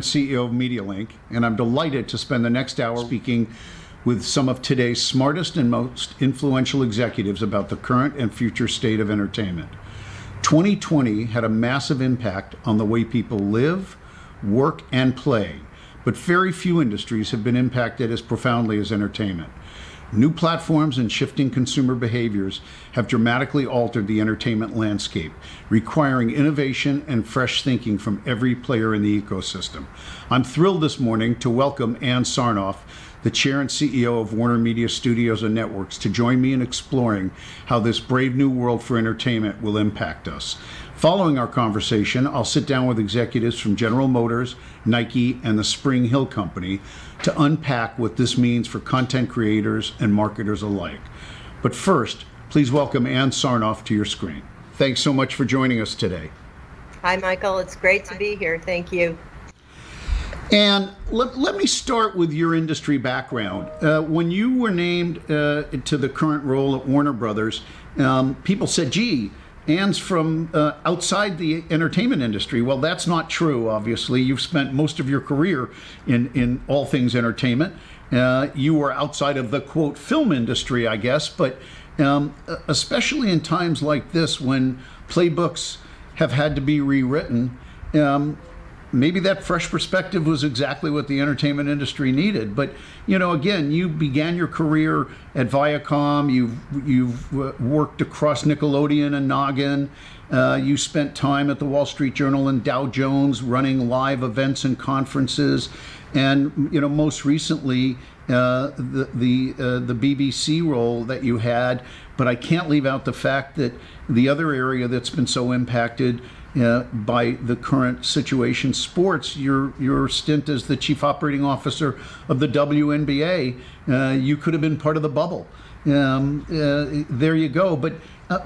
CEO of MediaLink, and I'm delighted to spend the next hour speaking with some of today's smartest and most influential executives about the current and future state of entertainment. 2020 had a massive impact on the way people live, work, and play, but very few industries have been impacted as profoundly as entertainment. New platforms and shifting consumer behaviors have dramatically altered the entertainment landscape, requiring innovation and fresh thinking from every player in the ecosystem. I'm thrilled this morning to welcome Ann Sarnoff, the chair and CEO of WarnerMedia Studios and Networks, to join me in exploring how this brave new world for entertainment will impact us. Following our conversation, I'll sit down with executives from General Motors, Nike, and the Spring Hill Company to unpack what this means for content creators and marketers alike. But first, please welcome Ann Sarnoff to your screen. Thanks so much for joining us today. Hi, Michael. It's great to be here. Thank you. And let me start with your industry background. When you were named to the current role at Warner Brothers, people said, gee, Ann's from outside the entertainment industry. Well, that's not true, obviously. You've spent most of your career in all things entertainment. You were outside of the, quote, film industry, I guess, but especially in times like this when playbooks have had to be rewritten, maybe that fresh perspective was exactly what the entertainment industry needed. But, you know, again, you began your career at Viacom. You've worked across Nickelodeon and Noggin. You spent time at the Wall Street Journal and Dow Jones running live events and conferences. And, you know, most recently, the BBC role that you had. But I can't leave out the fact that the other area that's been so impacted by the current situation, sports, your stint as the chief operating officer of the WNBA, you could have been part of the bubble. There you go. But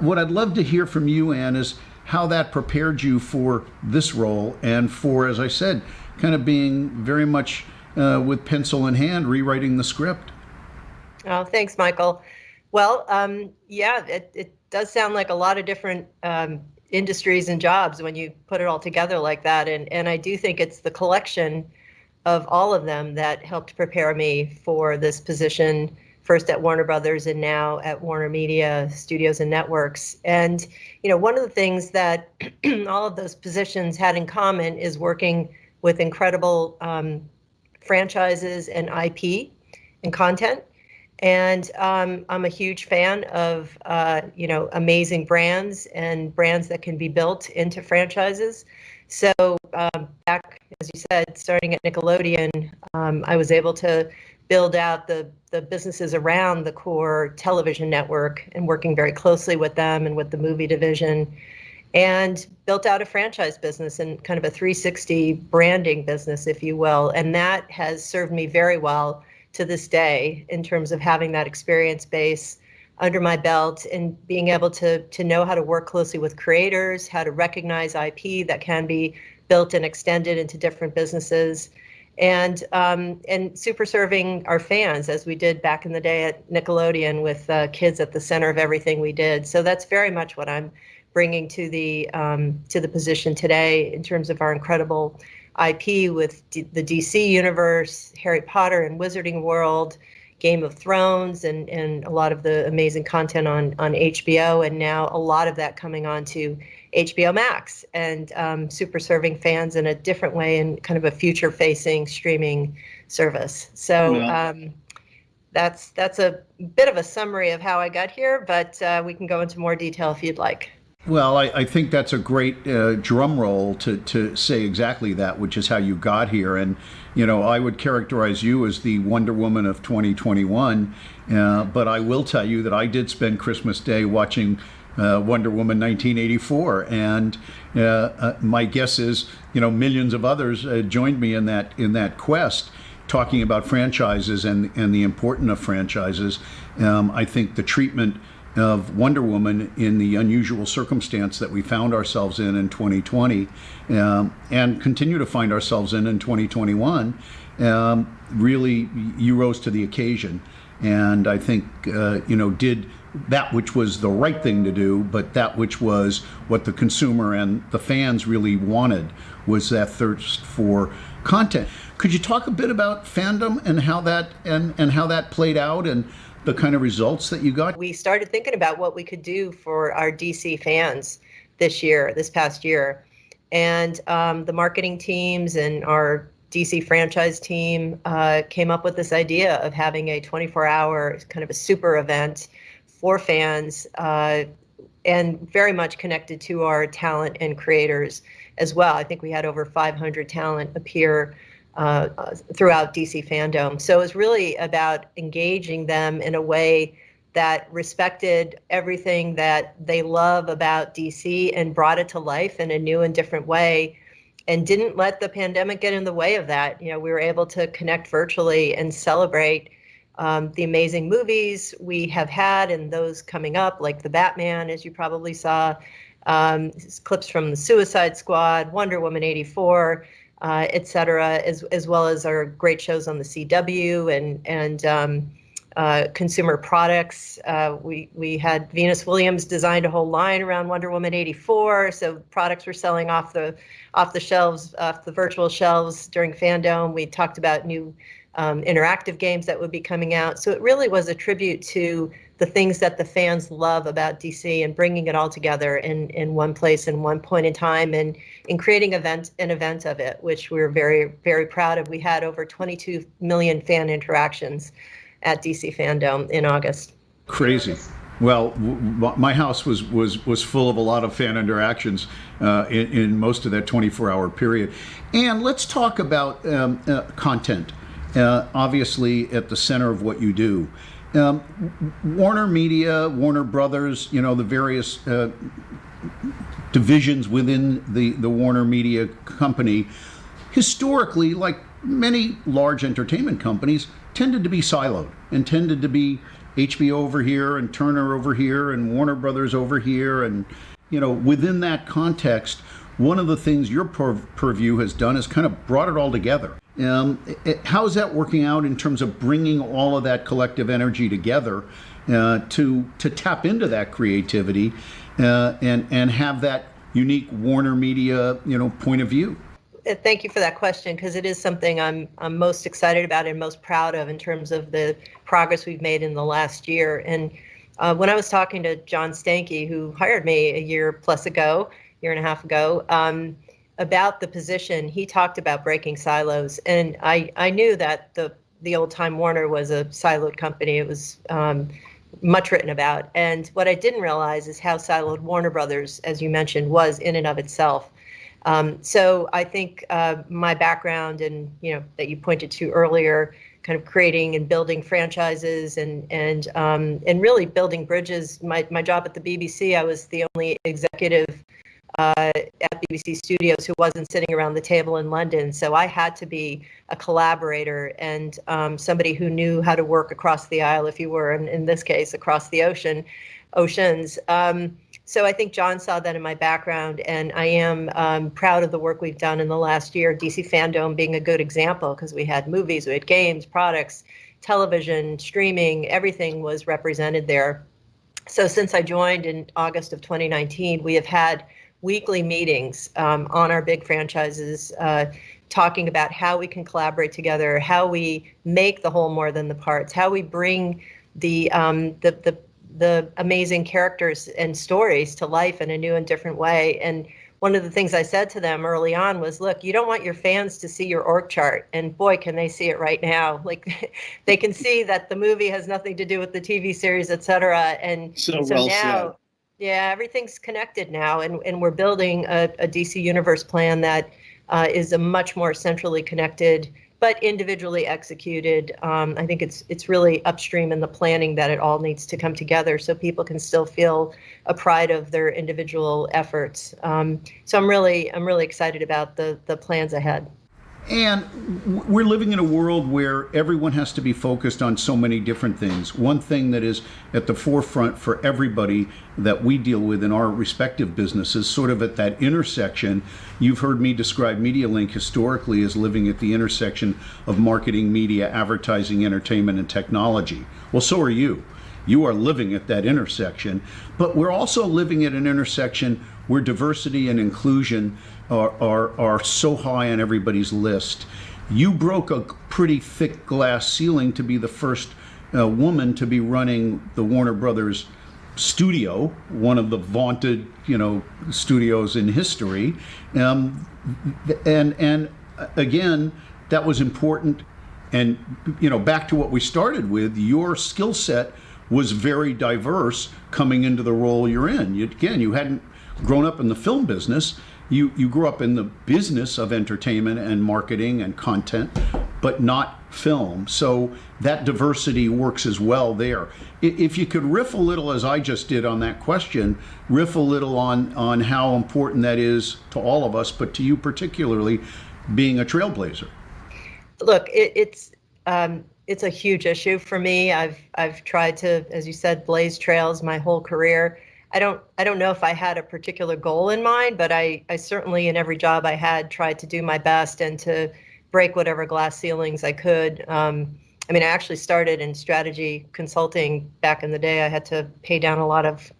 what I'd love to hear from you, Ann, is how that prepared you for this role and for, as I said, kind of being very much with pencil in hand, rewriting the script. Oh, thanks, Michael. Well, yeah, it does sound like a lot of different industries and jobs when you put it all together like that. And I do think it's the collection of all of them that helped prepare me for this position, first at Warner Brothers and now at WarnerMedia Studios and Networks. And, you know, one of the things that all of those positions had in common is working with incredible franchises and IP and content. And I'm a huge fan of, you know, amazing brands and brands that can be built into franchises. So back, as you said, starting at Nickelodeon, I was able to build out the businesses around the core television network and working very closely with them and with the movie division, and built out a franchise business and kind of a 360 branding business, if you will. And that has served me very well to this day in terms of having that experience base under my belt and being able to know how to work closely with creators, how to recognize IP that can be built and extended into different businesses, and super serving our fans as we did back in the day at Nickelodeon with kids at the center of everything we did. So that's very much what I'm bringing to the position today in terms of our incredible IP with the DC universe, Harry Potter and Wizarding World, Game of Thrones, and a lot of the amazing content on HBO, and now a lot of that coming on to HBO Max, and super serving fans in a different way and kind of a future-facing streaming service. So that's a bit of a summary of how I got here, but we can go into more detail if you'd like. Well, I think that's a great drum roll to say exactly that, which is how you got here. And, you know, I would characterize you as the Wonder Woman of 2021. But I will tell you that I did spend Christmas Day watching Wonder Woman 1984. And my guess is, you know, millions of others joined me in that quest, talking about franchises and the importance of franchises. I think the treatment of Wonder Woman in the unusual circumstance that we found ourselves in 2020 and continue to find ourselves in 2021, really you rose to the occasion. And I think, did that which was the right thing to do, but that which was what the consumer and the fans really wanted, was that thirst for content. Could you talk a bit about FanDome and how that played out and the kind of results that you got? We started thinking about what we could do for our DC fans this past year. And the marketing teams and our DC franchise team came up with this idea of having a 24-hour kind of a super event for fans and very much connected to our talent and creators as well. I think we had over 500 talent appear throughout DC FanDome. So it was really about engaging them in a way that respected everything that they love about DC and brought it to life in a new and different way, and didn't let the pandemic get in the way of that. You know, we were able to connect virtually and celebrate the amazing movies we have had and those coming up, like The Batman, as you probably saw, clips from The Suicide Squad, Wonder Woman 84, et cetera, as well as our great shows on the CW and consumer products. We had Venus Williams designed a whole line around Wonder Woman 84, so products were selling off the shelves, off the virtual shelves during FanDome. We talked about new interactive games that would be coming out. So it really was a tribute to the things that the fans love about DC and bringing it all together in one place and one point in time, and in creating an event of it, which we were very, very proud of. We had over 22 million fan interactions at DC FanDome in August. Crazy. Well, my house was full of a lot of fan interactions in most of that 24-hour period. And let's talk about content. Obviously, at the center of what you do. WarnerMedia, Warner Brothers, you know, the various divisions within the WarnerMedia company, historically, like many large entertainment companies, tended to be siloed and tended to be HBO over here and Turner over here and Warner Brothers over here. And, you know, within that context, one of the things your purview has done is kind of brought it all together. How is that working out in terms of bringing all of that collective energy together to tap into that creativity and have that unique WarnerMedia, you know, point of view? Thank you for that question, because it is something I'm most excited about and most proud of in terms of the progress we've made in the last year. And when I was talking to John Stankey, who hired me a year and a half ago, about the position, he talked about breaking silos. And I knew that the old time Warner was a siloed company. It was much written about. And what I didn't realize is how siloed Warner Brothers, as you mentioned, was in and of itself. So I think my background and, you know, that you pointed to earlier, kind of creating and building franchises and really building bridges. My job at the BBC, I was the only executive at BBC Studios who wasn't sitting around the table in London. So I had to be a collaborator and somebody who knew how to work across the aisle, if you were, and in this case, across the oceans. So I think John saw that in my background, and I am proud of the work we've done in the last year, DC FanDome being a good example, because we had movies, we had games, products, television, streaming, everything was represented there. So since I joined in August of 2019, we have had weekly meetings on our big franchises, talking about how we can collaborate together, how we make the whole more than the parts, how we bring the amazing characters and stories to life in a new and different way. And one of the things I said to them early on was, look, you don't want your fans to see your org chart. And boy, can they see it right now. Like, they can see that the movie has nothing to do with the TV series, et cetera. And so well now, said. Yeah, everything's connected now. And we're building a DC Universe plan that is a much more centrally connected, but individually executed. I think it's really upstream in the planning that it all needs to come together so people can still feel a pride of their individual efforts. So I'm really excited about the plans ahead. And we're living in a world where everyone has to be focused on so many different things. One thing that is at the forefront for everybody that we deal with in our respective businesses, sort of at that intersection. You've heard me describe MediaLink historically as living at the intersection of marketing, media, advertising, entertainment, and technology. Well, so are you. You are living at that intersection, but we're also living at an intersection where diversity and inclusion are so high on everybody's list. You broke a pretty thick glass ceiling to be the first woman to be running the Warner Brothers studio, one of the vaunted, studios in history. And again, that was important. And, back to what we started with, your skill set was very diverse coming into the role you're in. You hadn't grown up in the film business. You grew up in the business of entertainment and marketing and content, but not film. So that diversity works as well there. If you could riff a little, as I just did on that question, riff a little on how important that is to all of us, but to you particularly, being a trailblazer. Look, it's a huge issue for me. I've tried to, as you said, blaze trails my whole career. I don't know if I had a particular goal in mind, but I certainly, in every job I had, tried to do my best and to break whatever glass ceilings I could. I actually started in strategy consulting back in the day. I had to pay down a lot of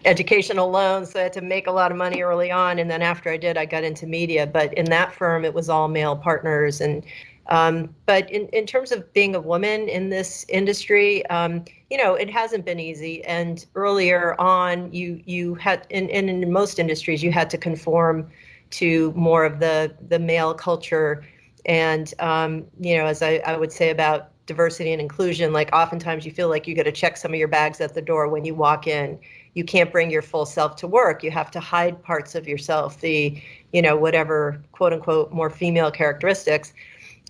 educational loans, so I had to make a lot of money early on. And then after I did, I got into media. But in that firm, it was all male partners. And but in terms of being a woman in this industry, it hasn't been easy. And earlier on, you had, in most industries, you had to conform to more of the male culture. And, as I would say about diversity and inclusion, like oftentimes you feel like you got to check some of your bags at the door when you walk in. You can't bring your full self to work. You have to hide parts of yourself, whatever, quote unquote, more female characteristics.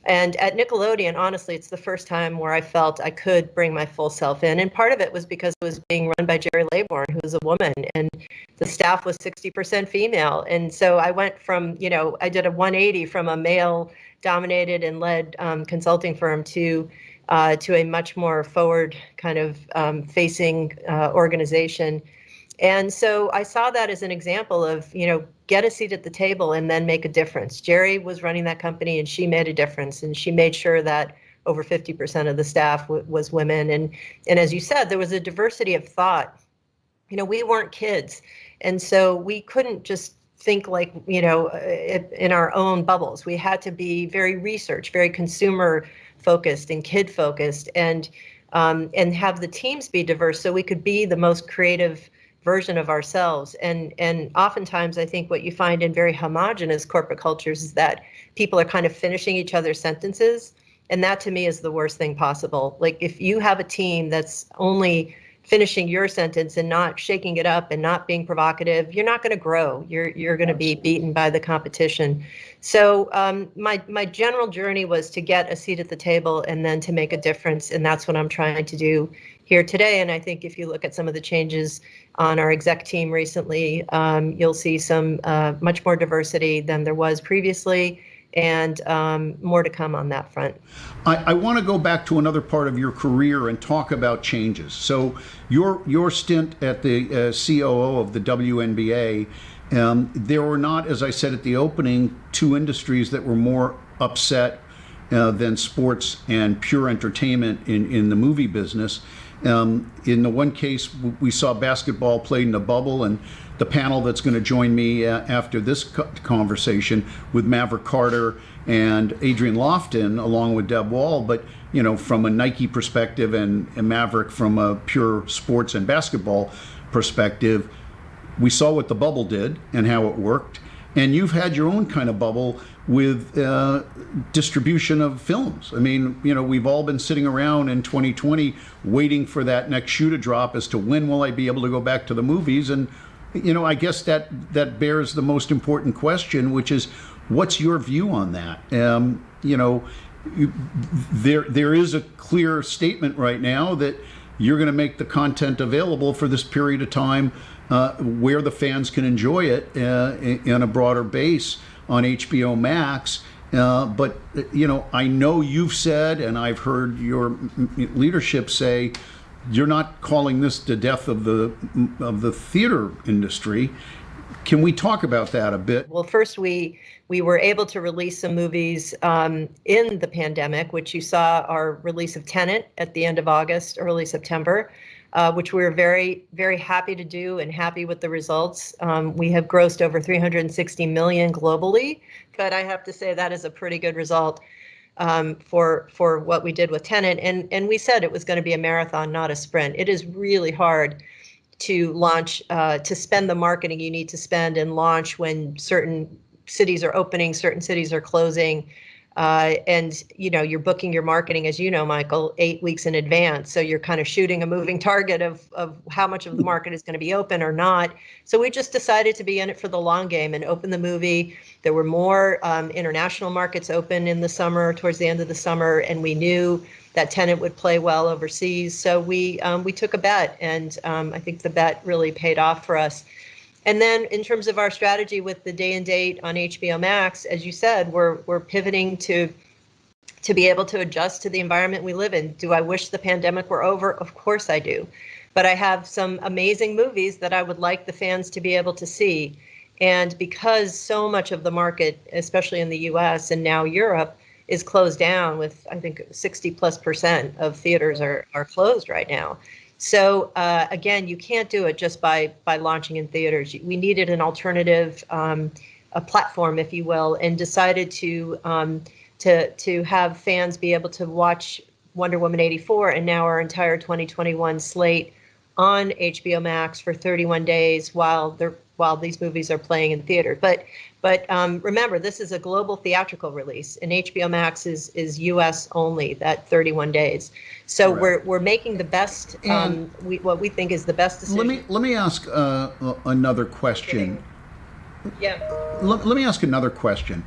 And at Nickelodeon, honestly, it's the first time where I felt I could bring my full self in. And part of it was because it was being run by Jerry Laybourne, who's a woman, and the staff was 60% female. And so I went from, I did a 180 from a male-dominated and led consulting firm to a much more forward kind of facing organization. And so I saw that as an example of, get a seat at the table and then make a difference. Jerry was running that company and she made a difference, and she made sure that over 50% of the staff was women. And as you said, there was a diversity of thought. We weren't kids. And so we couldn't just think like, in our own bubbles. We had to be very research, very consumer focused and kid focused, and have the teams be diverse so we could be the most creative version of ourselves. And oftentimes I think what you find in very homogenous corporate cultures is that people are kind of finishing each other's sentences. And that to me is the worst thing possible. Like if you have a team that's only finishing your sentence and not shaking it up and not being provocative, you're not going to grow. You're going to be beaten by the competition. So my general journey was to get a seat at the table and then to make a difference. And that's what I'm trying to do here today. And I think if you look at some of the changes on our exec team recently, you'll see some much more diversity than there was previously, and more to come on that front. I want to go back to another part of your career and talk about changes. So your stint at the COO of the WNBA, there were not, as I said at the opening, two industries that were more upset than sports and pure entertainment in the movie business. In the one case, we saw basketball played in a bubble, and the panel that's going to join me after this conversation with Maverick Carter and Adrian Lofton, along with Deb Wall, but from a Nike perspective and Maverick from a pure sports and basketball perspective, we saw what the bubble did and how it worked. And you've had your own kind of bubble with distribution of films. We've all been sitting around in 2020 waiting for that next shoe to drop as to when will I be able to go back to the movies. And I guess that bears the most important question, which is, what's your view on that? There is a clear statement right now that you're going to make the content available for this period of time where the fans can enjoy it in a broader base on HBO Max. But I know you've said, and I've heard your leadership say, you're not calling this the death of the theater industry. Can we talk about that a bit? Well, first, we were able to release some movies in the pandemic, which you saw our release of Tenet at the end of August, early September. which we're very, very happy to do and happy with the results. We have grossed over 360 million globally, but I have to say that is a pretty good result for what we did with Tenet. And we said it was going to be a marathon, not a sprint. It is really hard to launch, to spend the marketing you need to spend and launch when certain cities are opening, certain cities are closing. And you're booking your marketing, as you know, Michael, 8 weeks in advance. So you're kind of shooting a moving target of how much of the market is going to be open or not. So we just decided to be in it for the long game and open the movie. There were more international markets open in the summer, towards the end of the summer, and we knew that Tenet would play well overseas. So we took a bet, and I think the bet really paid off for us. And then in terms of our strategy with the day and date on HBO Max, as you said, we're pivoting to be able to adjust to the environment we live in. Do I wish the pandemic were over? Of course I do. But I have some amazing movies that I would like the fans to be able to see. And because so much of the market, especially in the US and now Europe, is closed down, with I think 60+% of theaters are closed right now. So again, you can't do it just by launching in theaters. We needed an alternative, a platform, if you will, and decided to have fans be able to watch Wonder Woman 84 and now our entire 2021 slate on HBO Max for 31 days while these movies are playing in theater. But remember, this is a global theatrical release, and HBO Max is US only, that 31 days. So we're making the best, what we think is the best decision. Let me ask another question. Yeah. Let me ask another question.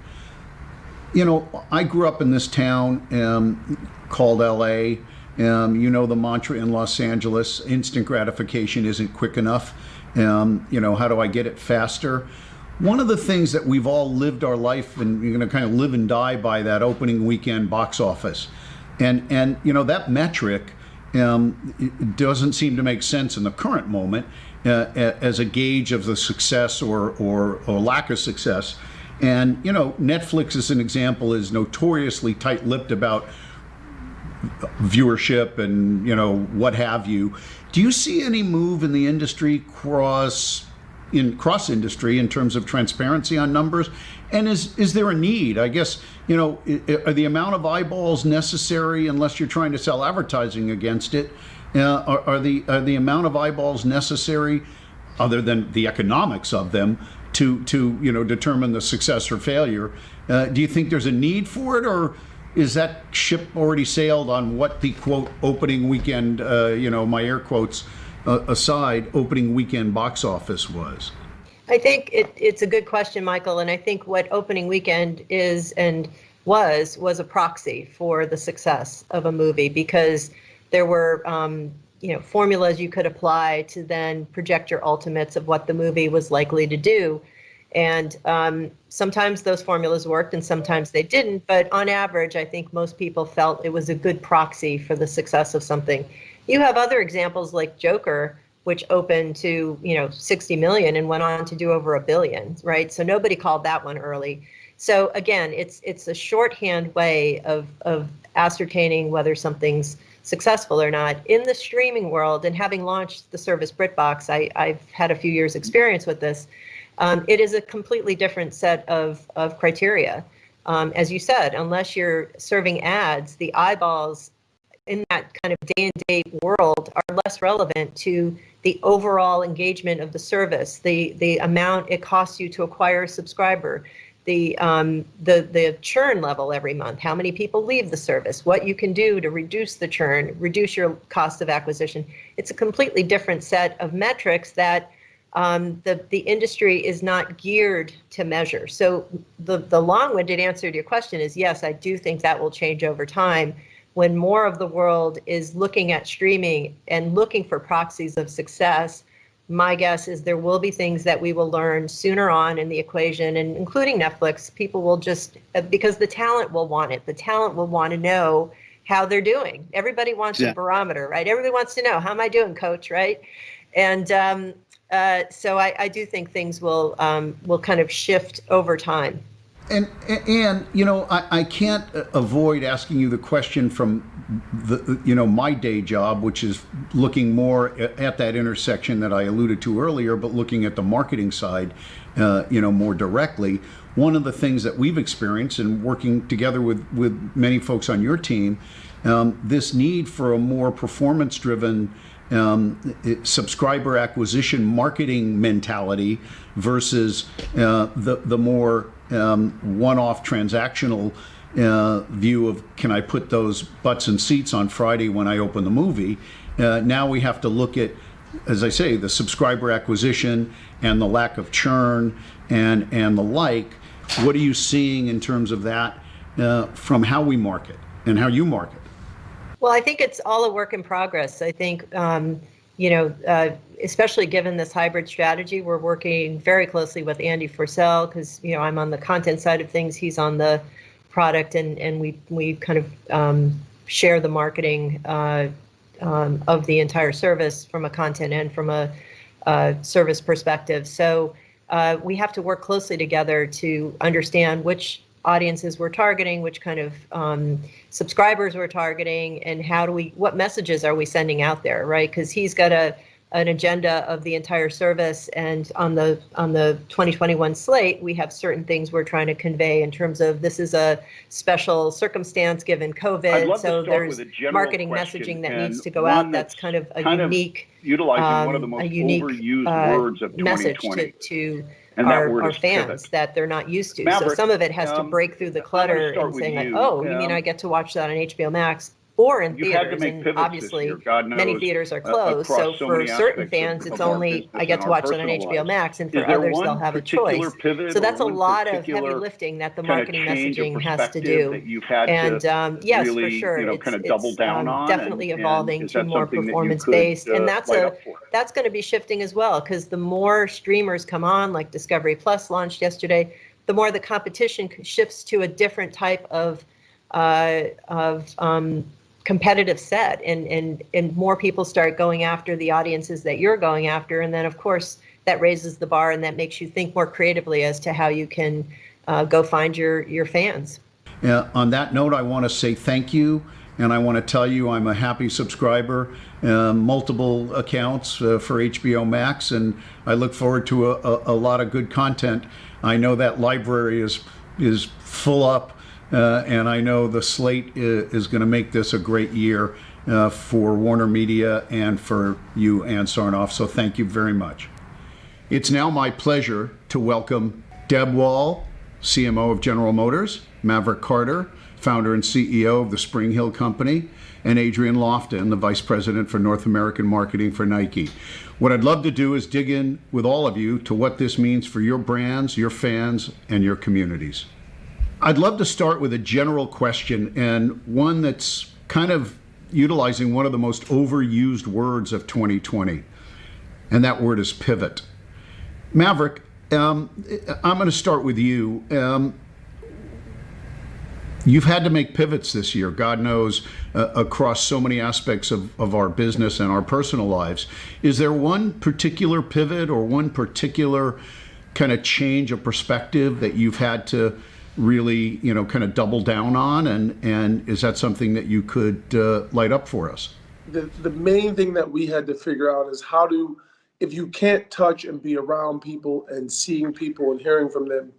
I grew up in this town called LA. The mantra in Los Angeles: instant gratification isn't quick enough. How do I get it faster? One of the things that we've all lived our life, and you're going to kind of live and die by, that opening weekend box office. And that metric it doesn't seem to make sense in the current moment as a gauge of the success or lack of success. And, Netflix, as an example, is notoriously tight-lipped about viewership and, what have you. Do you see any move in the industry cross industry in terms of transparency on numbers? And is there a need? I guess, are the amount of eyeballs necessary, unless you're trying to sell advertising against it? Are the amount of eyeballs necessary, other than the economics of them, to determine the success or failure? Do you think there's a need for it, or is that ship already sailed on what the quote opening weekend, my air quotes aside, opening weekend box office was? I think it's a good question, Michael. And I think what opening weekend is and was a proxy for the success of a movie, because there were formulas you could apply to then project your ultimates of what the movie was likely to do. And sometimes those formulas worked and sometimes they didn't. But on average, I think most people felt it was a good proxy for the success of something. You have other examples like Joker, which opened to 60 million and went on to do over $1 billion, right? So nobody called that one early. So again, it's a shorthand way of ascertaining whether something's successful or not. In the streaming world, and having launched the service BritBox, I've had a few years experience with this. It is a completely different set of criteria. As you said, unless you're serving ads, the eyeballs in that kind of day and date world are less relevant to the overall engagement of the service, the amount it costs you to acquire a subscriber, the churn level every month, how many people leave the service, what you can do to reduce the churn, reduce your cost of acquisition. It's a completely different set of metrics that the industry is not geared to measure. So the long-winded answer to your question is yes, I do think that will change over time. When more of the world is looking at streaming and looking for proxies of success, my guess is there will be things that we will learn sooner on in the equation, and including Netflix. People will just, because the talent will want it. The talent will want to know how they're doing. Everybody wants a barometer, right? Everybody wants to know, how am I doing, coach, right? And so I do think things will kind of shift over time. And I can't avoid asking you the question from my day job, which is looking more at that intersection that I alluded to earlier, but looking at the marketing side, more directly. One of the things that we've experienced and working together with many folks on your team, this need for a more performance-driven subscriber acquisition marketing mentality versus the more one-off transactional view of, can I put those butts and seats on Friday when I open the movie? Now we have to look at, as I say, the subscriber acquisition and the lack of churn and the like. What are you seeing in terms of that from how we market and how you market? Well, I think it's all a work in progress. I think, especially given this hybrid strategy, we're working very closely with Andy Forsell because, I'm on the content side of things. He's on the product, and we kind of share the marketing of the entire service from a content and from a service perspective. So we have to work closely together to understand which audiences we're targeting, which kind of subscribers we're targeting, and what messages are we sending out there, right? Because he's got an agenda of the entire service, and on the 2021 slate, we have certain things we're trying to convey in terms of this is a special circumstance given COVID. So there's marketing messaging that needs to go out. That's kind of a unique, utilizing one of the most overused words of 2020. Message to our fans pivot. That they're not used to. Maverick, so some of it has to break through the clutter and saying like, oh, you mean I get to watch that on HBO Max or in theaters? And obviously many theaters are closed. So for certain fans, it's only I get to watch that on HBO Max, and for others, they'll have a choice. So that's a lot of heavy lifting that the marketing messaging has to do. And yes, for sure, it's definitely evolving to more performance-based, and that's going to be shifting as well, because the more streamers come on, like Discovery Plus launched yesterday, the more the competition shifts to a different type of competitive set, and more people start going after the audiences that you're going after, and then of course that raises the bar and that makes you think more creatively as to how you can go find your fans. On that note, I want to say thank you, and I want to tell you I'm a happy subscriber, multiple accounts for HBO Max, and I look forward to a lot of good content. I know that library is full up. And I know the slate is going to make this a great year for WarnerMedia and for you, Ann Sarnoff. So thank you very much. It's now my pleasure to welcome Deb Wall, CMO of General Motors, Maverick Carter, founder and CEO of the Spring Hill Company, and Adrian Lofton, the Vice President for North American Marketing for Nike. What I'd love to do is dig in with all of you to what this means for your brands, your fans, and your communities. I'd love to start with a general question, and one that's kind of utilizing one of the most overused words of 2020, and that word is pivot. Maverick, I'm going to start with you. You've had to make pivots this year, God knows, across so many aspects of our business and our personal lives. Is there one particular pivot or one particular kind of change of perspective that you've had to really, kind of double down on, and is that something that you could light up for us? The main thing that we had to figure out is if you can't touch and be around people and seeing people and hearing from them,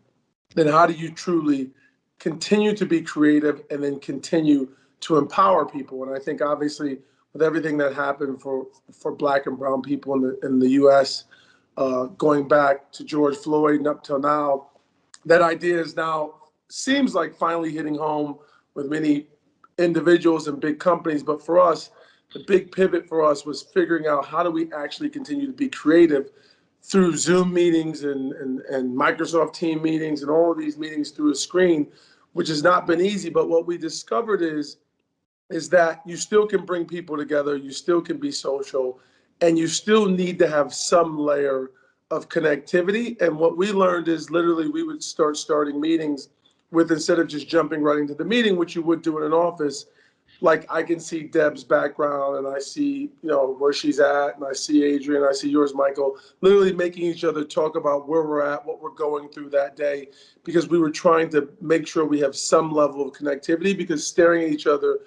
then how do you truly continue to be creative and then continue to empower people? And I think obviously with everything that happened for Black and brown people in the U.S., going back to George Floyd and up till now, that idea is now seems like finally hitting home with many individuals and big companies. But for us, the big pivot for us was figuring out how do we actually continue to be creative through Zoom meetings and Microsoft Team meetings and all of these meetings through a screen, which has not been easy. But what we discovered is that you still can bring people together, you still can be social, and you still need to have some layer of connectivity. And what we learned is literally we would starting meetings with, instead of just jumping right into the meeting, which you would do in an office, like I can see Deb's background and I see, where she's at, and I see Adrian, I see yours, Michael, literally making each other talk about where we're at, what we're going through that day, because we were trying to make sure we have some level of connectivity, because staring at each other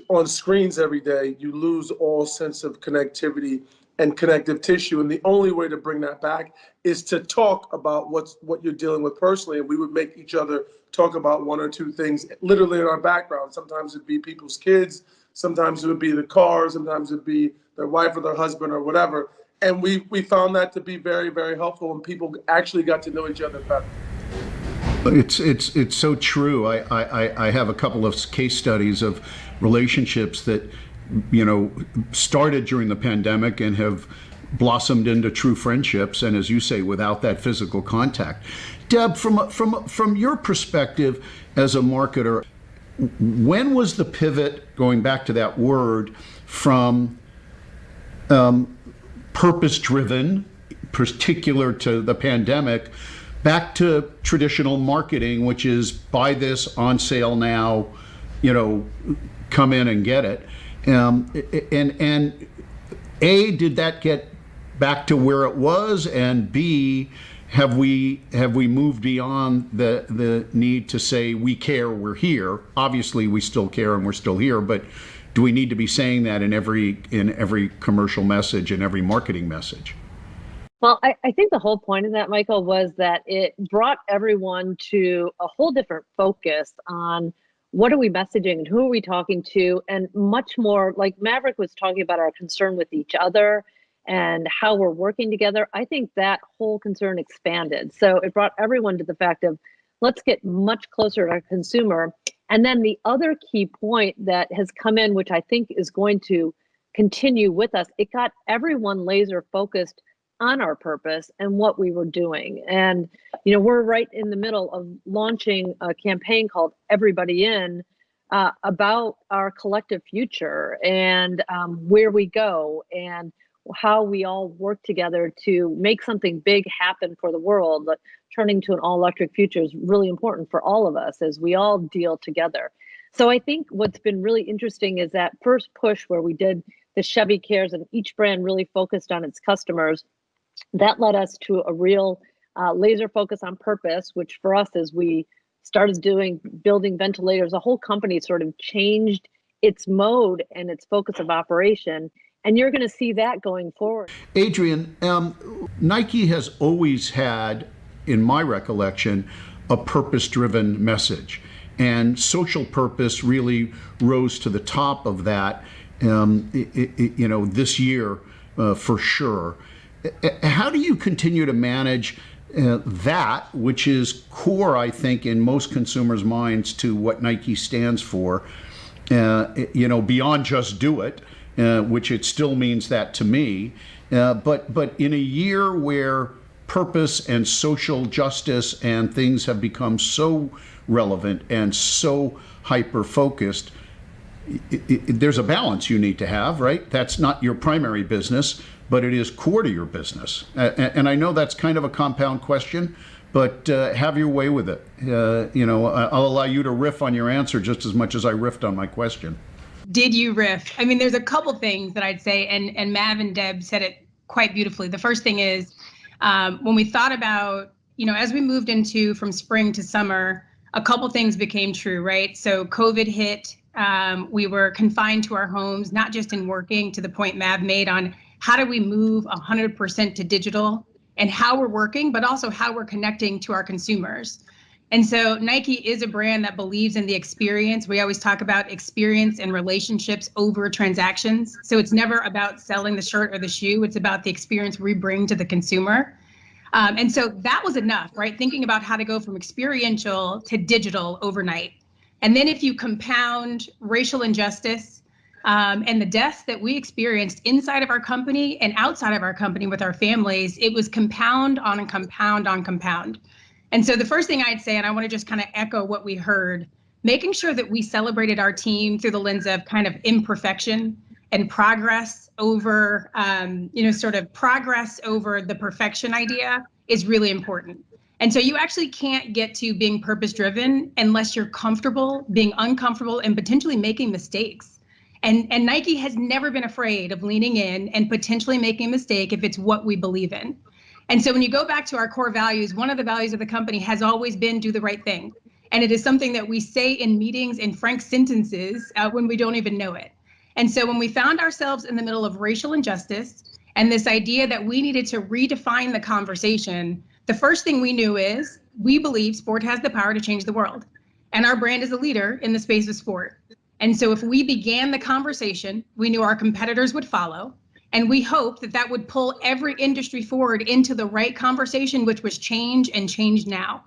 on screens every day, you lose all sense of connectivity and connective tissue. And the only way to bring that back is to talk about what you're dealing with personally. And we would make each other talk about one or two things literally in our background. Sometimes it'd be people's kids, sometimes it would be the car, sometimes it'd be their wife or their husband or whatever. And we found that to be very, very helpful, and people actually got to know each other better. It's so true. I have a couple of case studies of relationships that started during the pandemic and have blossomed into true friendships, and as you say, without that physical contact. Deb, from your perspective as a marketer, when was the pivot, going back to that word, from purpose-driven, particular to the pandemic, back to traditional marketing, which is buy this on sale now, come in and get it. And A, did that get back to where it was? And B, have we moved beyond the need to say we care, we're here? Obviously we still care and we're still here, but do we need to be saying that in every commercial message and every marketing message? Well, I think the whole point of that, Michael, was that it brought everyone to a whole different focus on what are we messaging and who are we talking to, and much more like Maverick was talking about our concern with each other and how we're working together. I think that whole concern expanded. So it brought everyone to the fact of let's get much closer to our consumer. And then the other key point that has come in, which I think is going to continue with us, it got everyone laser focused on our purpose and what we were doing. And, we're right in the middle of launching a campaign called Everybody In, about our collective future and where we go and how we all work together to make something big happen for the world. But turning to an all-electric future is really important for all of us as we all deal together. So I think what's been really interesting is that first push where we did the Chevy Cares and each brand really focused on its customers. That led us to a real laser focus on purpose, which for us, as we started building ventilators, the whole company sort of changed its mode and its focus of operation. And you're going to see that going forward. Adrian, Nike has always had, in my recollection, a purpose-driven message. And social purpose really rose to the top of that, this year for sure. How do you continue to manage that, which is core, I think, in most consumers' minds to what Nike stands for, beyond just do it, which it still means that to me, but in a year where purpose and social justice and things have become so relevant and so hyper-focused, there's a balance you need to have, right? That's not your primary business, but it is core to your business. And I know that's kind of a compound question, but have your way with it. I'll allow you to riff on your answer just as much as I riffed on my question. Did you riff? I mean, there's a couple things that I'd say, and Mav and Deb said it quite beautifully. The first thing is when we thought about, as we moved into from spring to summer, a couple things became true, right? So COVID hit. We were confined to our homes, not just in working, to the point Mav made on how do we move 100% to digital and how we're working, but also how we're connecting to our consumers. And so Nike is a brand that believes in the experience. We always talk about experience and relationships over transactions. So it's never about selling the shirt or the shoe. It's about the experience we bring to the consumer. And so that was enough, right? Thinking about how to go from experiential to digital overnight. And then if you compound racial injustice and the deaths that we experienced inside of our company and outside of our company with our families, it was compound on compound on compound. And so the first thing I'd say, and I want to just kind of echo what we heard, making sure that we celebrated our team through the lens of kind of imperfection and progress over, sort of progress over the perfection idea is really important. And so you actually can't get to being purpose driven unless you're comfortable being uncomfortable and potentially making mistakes. And Nike has never been afraid of leaning in and potentially making a mistake if it's what we believe in. And so when you go back to our core values, one of the values of the company has always been do the right thing. And it is something that we say in meetings in frank sentences when we don't even know it. And so when we found ourselves in the middle of racial injustice and this idea that we needed to redefine the conversation, the first thing we knew is we believe sport has the power to change the world. And our brand is a leader in the space of sport. And so if we began the conversation, we knew our competitors would follow. And we hoped that that would pull every industry forward into the right conversation, which was change and change now.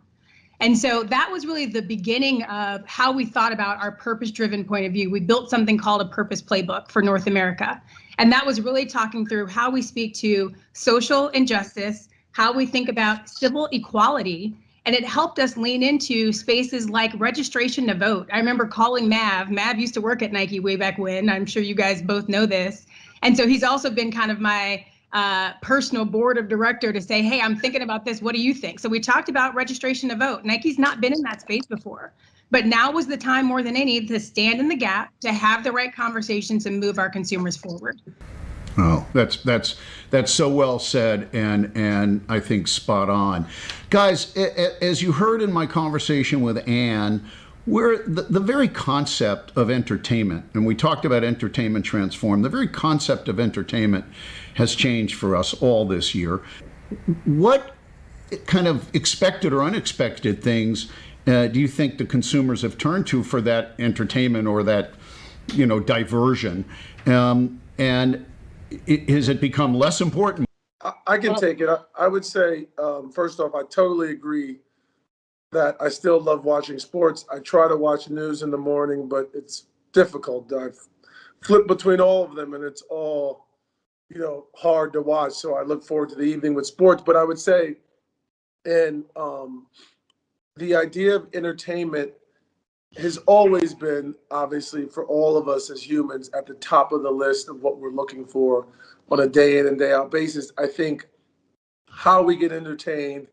And so that was really the beginning of how we thought about our purpose-driven point of view. We built something called a purpose playbook for North America. And that was really talking through how we speak to social injustice, how we think about civil equality, and it helped us lean into spaces like registration to vote. I remember calling Mav. Mav used to work at Nike way back when. I'm sure you guys both know this. And so he's also been kind of my personal board of director to say, hey, I'm thinking about this. What do you think? So we talked about registration to vote. Nike's not been in that space before, but now was the time more than any to stand in the gap, to have the right conversations and move our consumers forward. Oh, that's so well said, and I think spot on. Guys, as you heard in my conversation with Ann, we're the very concept of entertainment, and we talked about entertainment transform, the very concept of entertainment has changed for us all this year. What kind of expected or unexpected things do you think the consumers have turned to for that entertainment or that, diversion? And has it become less important? I can take it. I would say, first off, I totally agree that I still love watching sports. I try to watch news in the morning, but it's difficult. I flip between all of them, and it's all, hard to watch. So I look forward to the evening with sports. But I would say, and the idea of entertainment has always been, obviously, for all of us as humans, at the top of the list of what we're looking for on a day in and day out basis. I think how we get entertained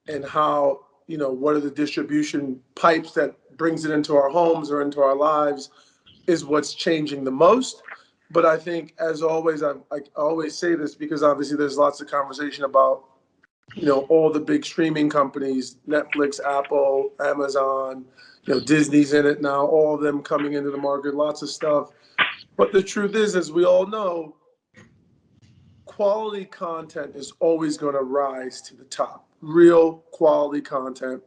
and how, what are the distribution pipes that brings it into our homes or into our lives is what's changing the most. But I think, as always, I always say this because obviously there's lots of conversation about, all the big streaming companies, Netflix, Apple, Amazon, Disney's in it now, all of them coming into the market, lots of stuff. But the truth is, as we all know, quality content is always going to rise to the top. Real quality content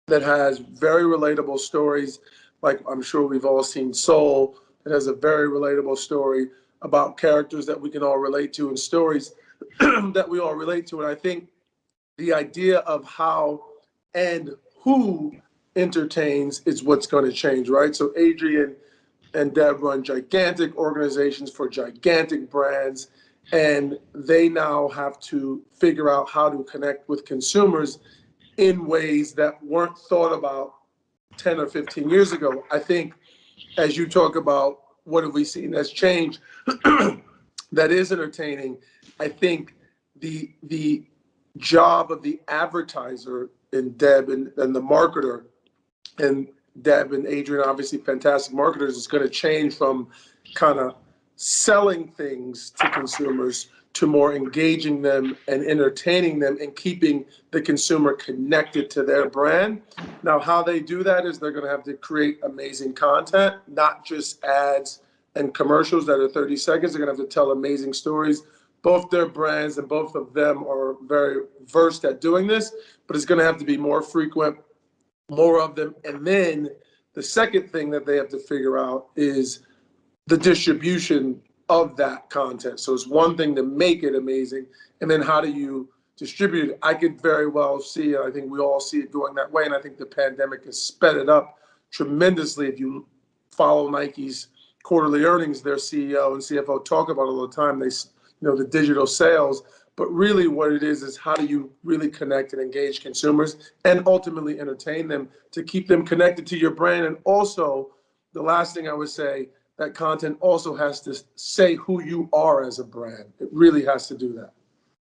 that has very relatable stories, like I'm sure we've all seen Soul. It has a very relatable story about characters that we can all relate to and stories that we all relate to. And I think the idea of how and who entertains is what's going to change, right? So Adrian and Deb run gigantic organizations for gigantic brands, and they now have to figure out how to connect with consumers in ways that weren't thought about 10 or 15 years ago. I think as you talk about what have we seen that's changed that is entertaining, I think the job of the advertiser and Deb and the marketer, and Deb and Adrian, obviously fantastic marketers, is going to change from kind of selling things to consumers to more engaging them and entertaining them and keeping the consumer connected to their brand. Now, how they do that is they're going to have to create amazing content, not just ads and commercials that are 30 seconds. They're going to have to tell amazing stories. Both their brands and both of them are very versed at doing this, but it's going to have to be more frequent, more of them. And then the second thing that they have to figure out is the distribution of that content. So it's one thing to make it amazing, and then how do you distribute it? I could very well see, I think we all see it going that way, and I think the pandemic has sped it up tremendously. If you follow Nike's quarterly earnings, their CEO and CFO talk about it all the time. They, the digital sales, but really what it is how do you really connect and engage consumers and ultimately entertain them to keep them connected to your brand. And also, the last thing I would say, that content also has to say who you are as a brand. It really has to do that.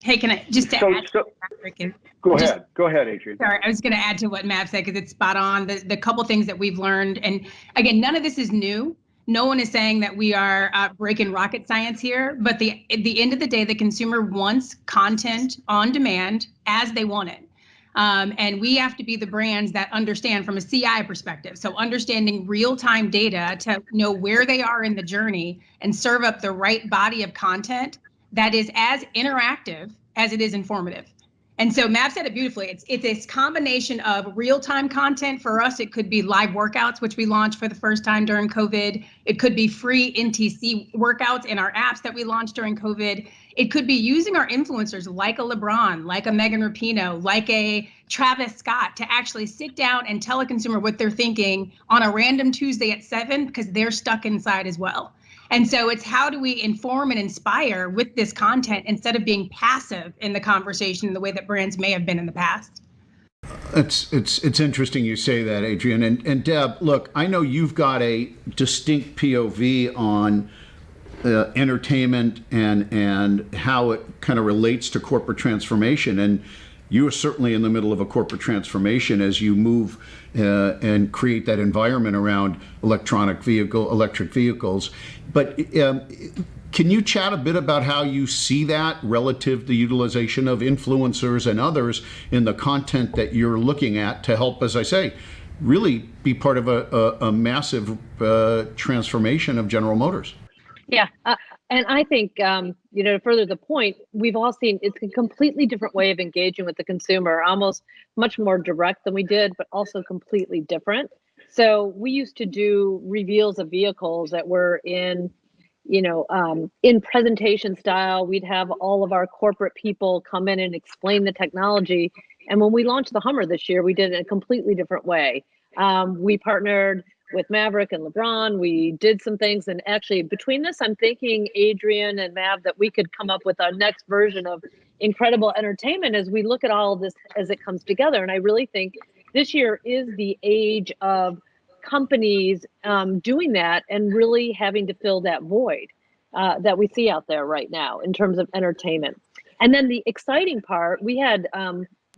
Hey, can I just to add to Patrick and Go ahead, Adrian. Sorry, I was going to add to what Mav said because it's spot on. The couple things that we've learned, and again, none of this is new. No one is saying that we are breaking rocket science here, but at the end of the day, the consumer wants content on demand as they want it. And we have to be the brands that understand from a CI perspective. So understanding real-time data to know where they are in the journey and serve up the right body of content that is as interactive as it is informative. And so Mav said it beautifully. It's this combination of real-time content. For us, it could be live workouts, which we launched for the first time during COVID. It could be free NTC workouts in our apps that we launched during COVID. It could be using our influencers like a LeBron, like a Megan Rapinoe, like a Travis Scott to actually sit down and tell a consumer what they're thinking on a random Tuesday at 7 because they're stuck inside as well. And so it's how do we inform and inspire with this content instead of being passive in the conversation in the way that brands may have been in the past. It's interesting you say that, Adrian. And Deb, look, I know you've got a distinct POV on entertainment and how it kind of relates to corporate transformation. And you are certainly in the middle of a corporate transformation as you move and create that environment around electric vehicles. But can you chat a bit about how you see that relative to the utilization of influencers and others in the content that you're looking at to help, as I say, really be part of a massive transformation of General Motors? Yeah. And I think, to further the point, we've all seen it's a completely different way of engaging with the consumer, almost much more direct than we did, but also completely different. So we used to do reveals of vehicles that were in presentation style. We'd have all of our corporate people come in and explain the technology. And when we launched the Hummer this year, we did it in a completely different way. We partnered with Maverick and LeBron. We did some things, and actually between this, I'm thinking Adrian and Mav that we could come up with our next version of incredible entertainment as we look at all of this as it comes together. And I really think this year is the age of companies doing that and really having to fill that void that we see out there right now in terms of entertainment. And then the exciting part, we had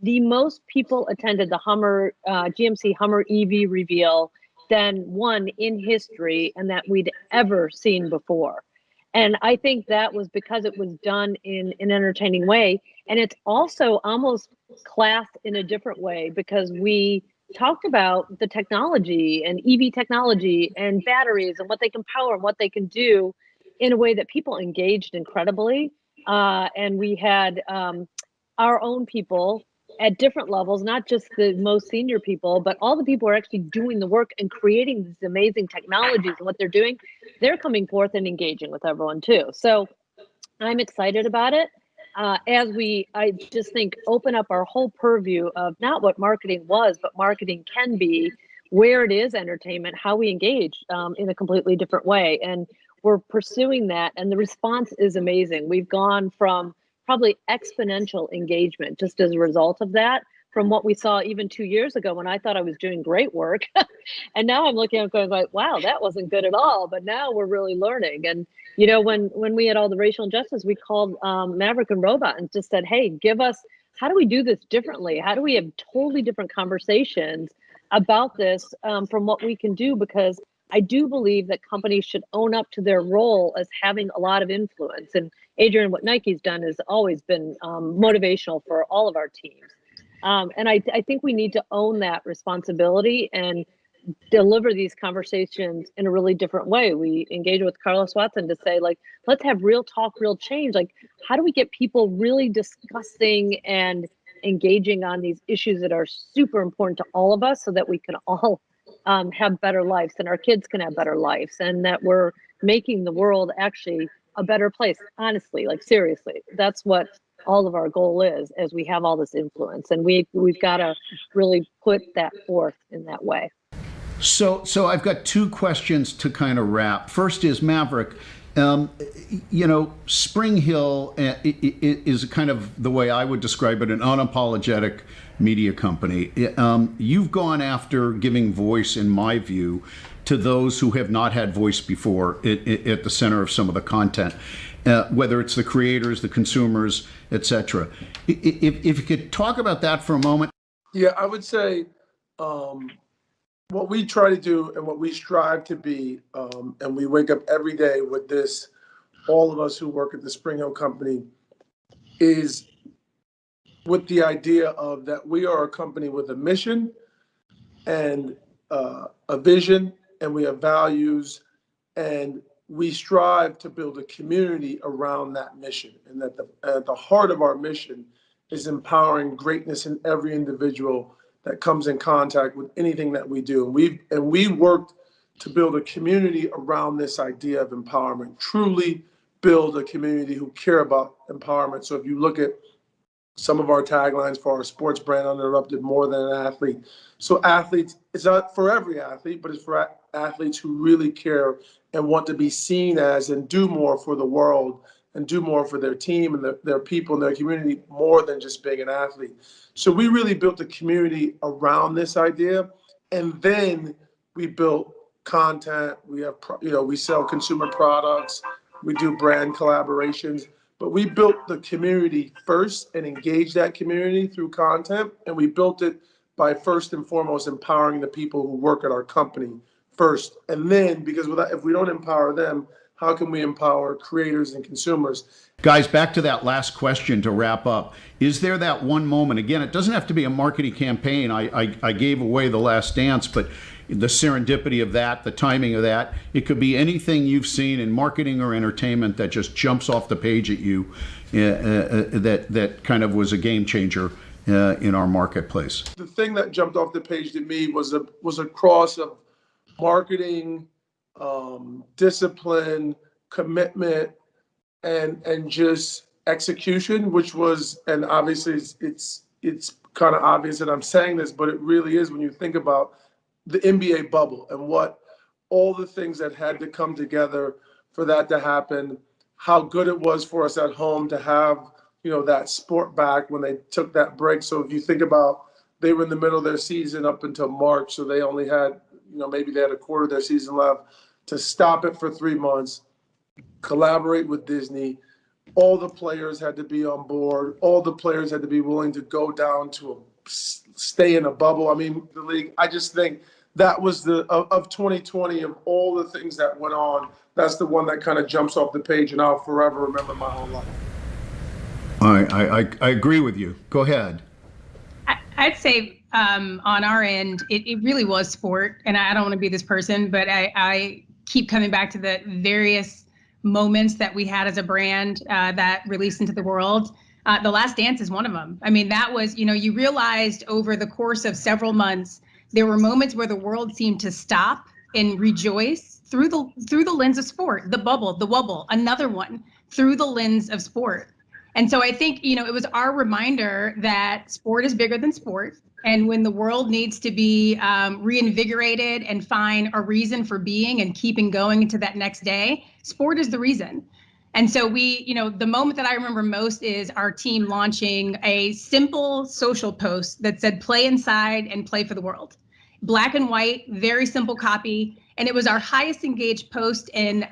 the most people attended the Hummer GMC Hummer EV reveal than one in history and that we'd ever seen before. And I think that was because it was done in an entertaining way. And it's also almost classed in a different way because we talked about the technology and EV technology and batteries and what they can power and what they can do in a way that people engaged incredibly. And we had our own people at different levels, not just the most senior people, but all the people who are actually doing the work and creating these amazing technologies and what they're doing. They're coming forth and engaging with everyone too. So I'm excited about it. I just think, open up our whole purview of not what marketing was, but marketing can be, where it is entertainment, how we engage in a completely different way. And we're pursuing that. And the response is amazing. We've gone from probably exponential engagement just as a result of that from what we saw even 2 years ago when I thought I was doing great work. And now I'm looking at going like, wow, that wasn't good at all. But now we're really learning. And, when we had all the racial injustice, we called Maverick and Robot and just said, hey, how do we do this differently? How do we have totally different conversations about this from what we can do? Because I do believe that companies should own up to their role as having a lot of influence. And Adrian, what Nike's done has always been motivational for all of our teams. And I think we need to own that responsibility and deliver these conversations in a really different way. We engage with Carlos Watson to say, like, let's have real talk, real change. Like, how do we get people really discussing and engaging on these issues that are super important to all of us so that we can all have better lives and our kids can have better lives and that we're making the world actually a better place. Honestly, like seriously, that's what all of our goal is as we have all this influence, and we've got to really put that forth in that way. So I've got two questions to kind of wrap. First is Maverick. Spring Hill is kind of the way I would describe it, an unapologetic media company. You've gone after giving voice, in my view, to those who have not had voice before at the center of some of the content, whether it's the creators, the consumers, etc. If you could talk about that for a moment. Yeah, I would say what we try to do and what we strive to be, and we wake up every day with this, all of us who work at the Spring Hill Company, is with the idea of that we are a company with a mission and a vision, and we have values, and we strive to build a community around that mission. And that at the heart of our mission is empowering greatness in every individual that comes in contact with anything that we do. And we worked to build a community around this idea of empowerment, truly build a community who care about empowerment. So if you look at some of our taglines for our sports brand, uninterrupted, more than an athlete. So athletes, it's not for every athlete, but it's for athletes who really care and want to be seen as and do more for the world and do more for their team and their people and their community, more than just being an athlete. So we really built a community around this idea. And then we built content. We have, we sell consumer products. We do brand collaborations. But we built the community first and engaged that community through content. And we built it by first and foremost empowering the people who work at our company first. And then, because if we don't empower them, how can we empower creators and consumers? Guys, back to that last question to wrap up. Is there that one moment? Again, it doesn't have to be a marketing campaign. I gave away The Last Dance, but the serendipity of that, the timing of that, it could be anything you've seen in marketing or entertainment that just jumps off the page at you, that kind of was a game changer in our marketplace. The thing that jumped off the page to me was a cross of marketing, discipline, commitment, and just execution, which was, and obviously it's kind of obvious that I'm saying this, but it really is when you think about the NBA bubble and what all the things that had to come together for that to happen, how good it was for us at home to have, that sport back when they took that break. So if you think about, they were in the middle of their season up until March, so they only had, maybe they had a quarter of their season left. To stop it for 3 months, collaborate with Disney, all the players had to be on board. All the players had to be willing to go down to stay in a bubble. I mean, the league, I just think that was of 2020, of all the things that went on, that's the one that kind of jumps off the page and I'll forever remember my whole life. I agree with you. Go ahead. I'd say on our end, it really was sport. And I don't want to be this person, but I keep coming back to the various moments that we had as a brand that released into the world. The Last Dance is one of them. I mean, that was, you realized over the course of several months, there were moments where the world seemed to stop and rejoice through the lens of sport. The bubble, the wubble, another one, through the lens of sport. And so I think, it was our reminder that sport is bigger than sport. And when the world needs to be reinvigorated and find a reason for being and keeping going into that next day, sport is the reason. And so the moment that I remember most is our team launching a simple social post that said, play inside and play for the world. Black and white, very simple copy. And it was our highest engaged post in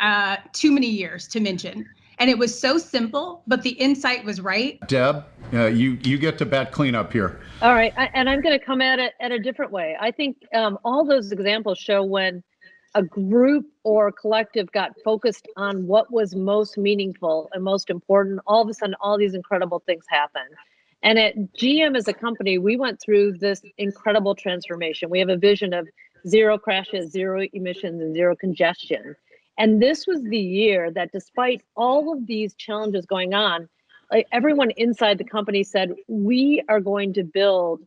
too many years to mention. And it was so simple, but the insight was right. Deb, you get to bat cleanup here. All right, and I'm going to come at it at a different way. I think all those examples show when a group or collective got focused on what was most meaningful and most important, all of a sudden, all these incredible things happen. And at GM as a company, we went through this incredible transformation. We have a vision of zero crashes, zero emissions, and zero congestion. And this was the year that despite all of these challenges going on, everyone inside the company said, we are going to build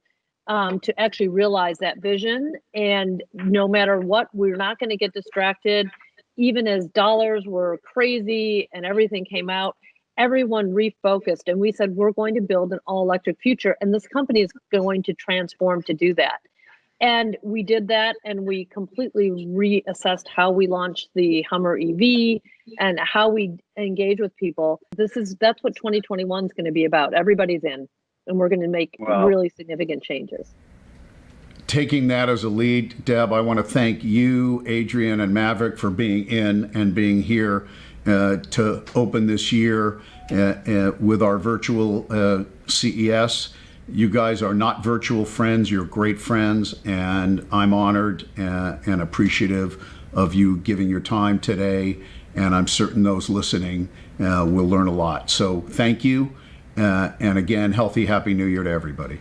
to actually realize that vision. And no matter what, we're not going to get distracted. Even as dollars were crazy and everything came out, everyone refocused. And we said, we're going to build an all-electric future. And this company is going to transform to do that. And we did that, and we completely reassessed how we launched the Hummer EV and how we engage with people. That's what 2021 is going to be about. Everybody's in, and we're going to make really significant changes. taking that as a lead, Deb, I want to thank you, Adrian, and Maverick for being in and being here to open this year with our virtual CES. You guys are not virtual friends, you're great friends, and I'm honored and appreciative of you giving your time today, and I'm certain those listening will learn a lot. So thank you, and again, healthy, happy New Year to everybody.